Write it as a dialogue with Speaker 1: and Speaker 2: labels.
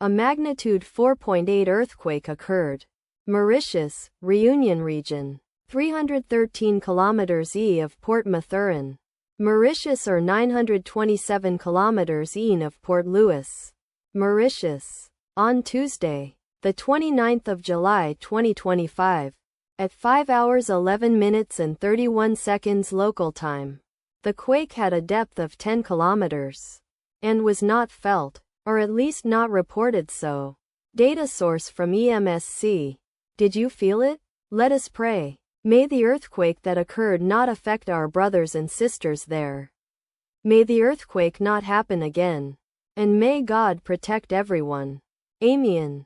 Speaker 1: A magnitude 4.8 earthquake occurred. Mauritius, Réunion Region. 313 kilometers E of Port Mathurin. Mauritius or 927 kilometers east of Port Louis. Mauritius. On Tuesday, the 29th of July 2025, at 5 hours 11 minutes and 31 seconds local time, the quake had a depth of 10 kilometers and was not felt, or at least not reported so. Data source from EMSC. Did you feel it? Let us pray. May the earthquake that occurred not affect our brothers and sisters there. May the earthquake not happen again. And may God protect everyone. Amen.